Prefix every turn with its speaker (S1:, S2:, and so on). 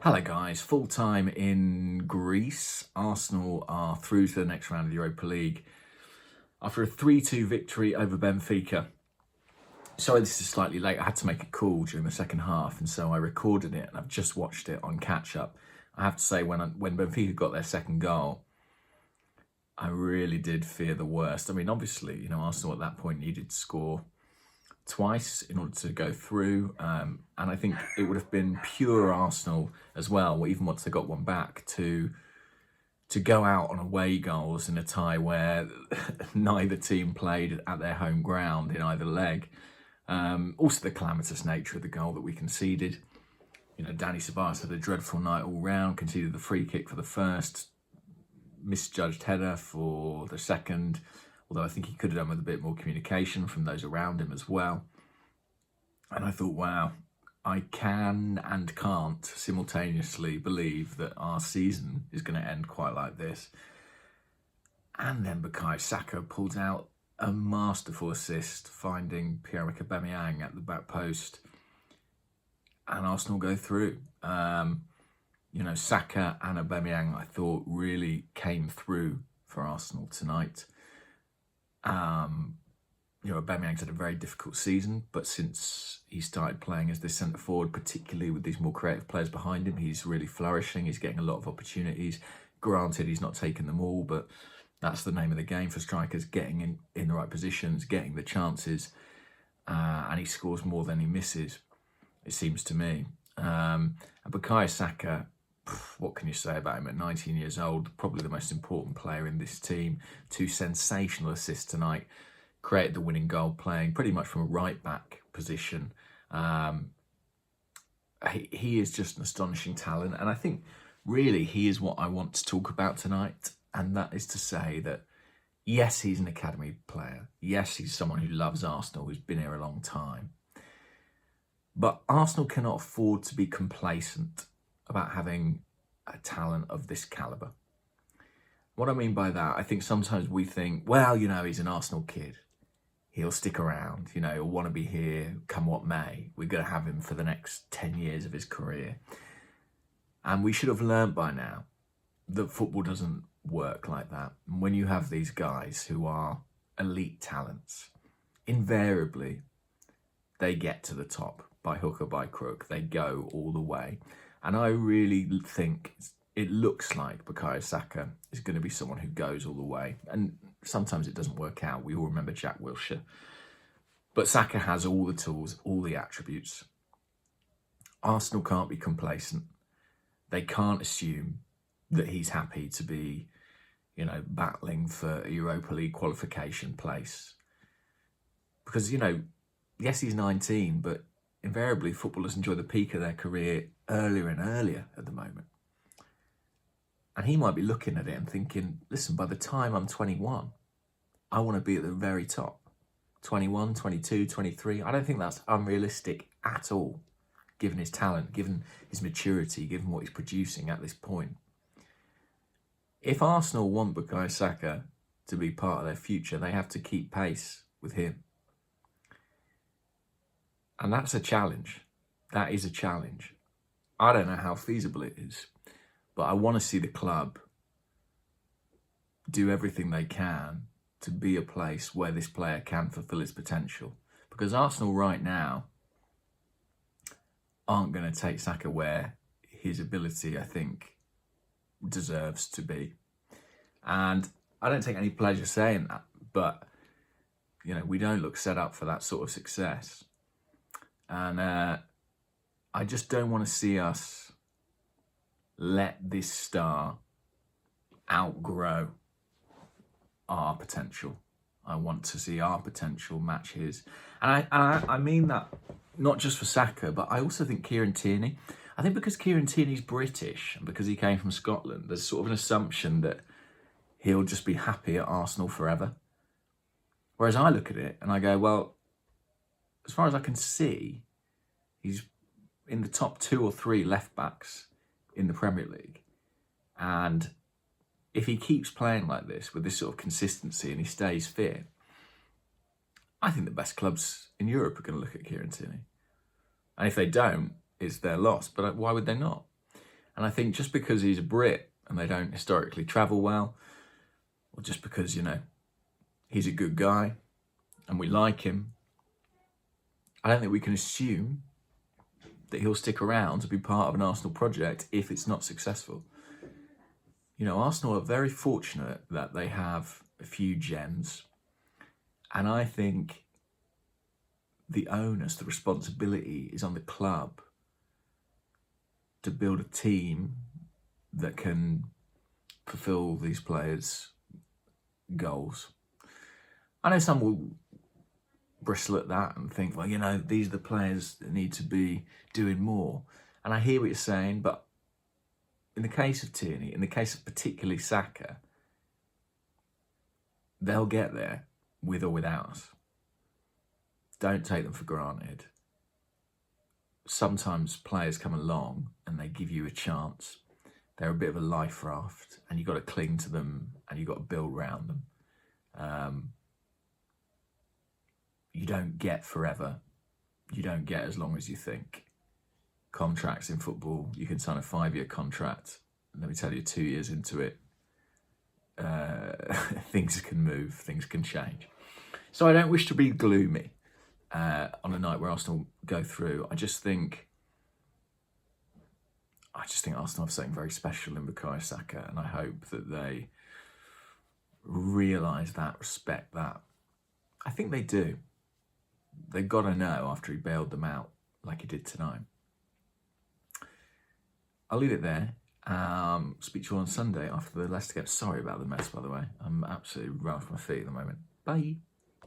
S1: Hello guys, full time in Greece. Arsenal are through to the next round of the Europa League after a 3-2 victory over Benfica. Sorry this is slightly late, I had to make a call during the second half and so I recorded it and I've just watched it on catch up. I have to say when Benfica got their second goal, I really did fear the worst. I mean obviously, Arsenal at that point needed to score twice in order to go through, and I think it would have been pure Arsenal as well, even once they got one back, to go out on away goals in a tie where neither team played at their home ground in either leg. Also the calamitous nature of the goal that we conceded. Danny Ceballos had a dreadful night all round, conceded the free kick for the first, misjudged header for the second, although I think he could have done with a bit more communication from those around him as well. And I thought, wow, I can and can't simultaneously believe that our season is going to end quite like this. And then Saka pulls out a masterful assist, finding Pierre-Emerick Aubameyang at the back post. And Arsenal go through. Saka and Aubameyang, I thought, really came through for Arsenal tonight. Aubameyang's had a very difficult season, but since he started playing as this centre forward, particularly with these more creative players behind him, he's really flourishing. He's getting a lot of opportunities. Granted, he's not taken them all, but that's the name of the game for strikers: getting in the right positions, getting the chances, and he scores more than he misses, it seems to me. And Bukayo Saka, what can you say about him at 19 years old? Probably the most important player in this team. 2 sensational assists tonight. Created the winning goal playing pretty much from a right-back position. He is just an astonishing talent. And I think really he is what I want to talk about tonight. And that is to say that, yes, he's an academy player. Yes, he's someone who loves Arsenal, who's been here a long time. But Arsenal cannot afford to be complacent about having a talent of this calibre. What I mean by that, I think sometimes we think, well, he's an Arsenal kid. He'll stick around, he'll want to be here come what may. We're going to have him for the next 10 years of his career. And we should have learned by now that football doesn't work like that. And when you have these guys who are elite talents, invariably they get to the top by hook or by crook. They go all the way. And I really think it looks like Bukayo Saka is going to be someone who goes all the way. And sometimes it doesn't work out. We all remember Jack Wilshere. But Saka has all the tools, all the attributes. Arsenal can't be complacent. They can't assume that he's happy to be, battling for a Europa League qualification place. Because, yes, he's 19, but invariably footballers enjoy the peak of their career earlier and earlier at the moment. And he might be looking at it and thinking, listen, by the time I'm 21, I want to be at the very top. 21, 22, 23. I don't think that's unrealistic at all, given his talent, given his maturity, given what he's producing at this point. If Arsenal want Bukayo Saka to be part of their future, they have to keep pace with him. And that's a challenge. That is a challenge. I don't know how feasible it is, but I want to see the club do everything they can to be a place where this player can fulfill his potential. Because Arsenal right now aren't going to take Saka where his ability, I think, deserves to be. And I don't take any pleasure saying that, but, we don't look set up for that sort of success. And I just don't want to see us let this star outgrow our potential. I want to see our potential match his. And I mean that not just for Saka, but I also think Kieran Tierney. I think because Kieran Tierney's British and because he came from Scotland, there's sort of an assumption that he'll just be happy at Arsenal forever. Whereas I look at it and I go, well, as far as I can see, he's in the top 2 or 3 left backs in the Premier League. And if he keeps playing like this with this sort of consistency and he stays fit, I think the best clubs in Europe are going to look at Kieran Tierney. And if they don't, it's their loss. But why would they not? And I think just because he's a Brit and they don't historically travel well, or just because, he's a good guy and we like him, I don't think we can assume that he'll stick around to be part of an Arsenal project if it's not successful. Arsenal are very fortunate that they have a few gems. And I think the onus, the responsibility is on the club to build a team that can fulfill these players' goals. I know some will bristle at that and think, well, these are the players that need to be doing more. And I hear what you're saying, but in the case of Tierney, in the case of particularly Saka, they'll get there with or without us. Don't take them for granted. Sometimes players come along and they give you a chance. They're a bit of a life raft and you've got to cling to them and you've got to build around them. You don't get forever. You don't get as long as you think. Contracts in football, you can sign a 5-year contract. Let me tell you, 2 years into it, things can move, things can change. So I don't wish to be gloomy on a night where Arsenal go through. I just think Arsenal have something very special in Bukayo Saka, and I hope that they realise that, respect that. I think they do. They've got to know after he bailed them out like he did tonight. I'll leave it there. Speak to you on Sunday after the Leicester game. Sorry about the mess, by the way. I'm absolutely run off my feet at the moment. Bye.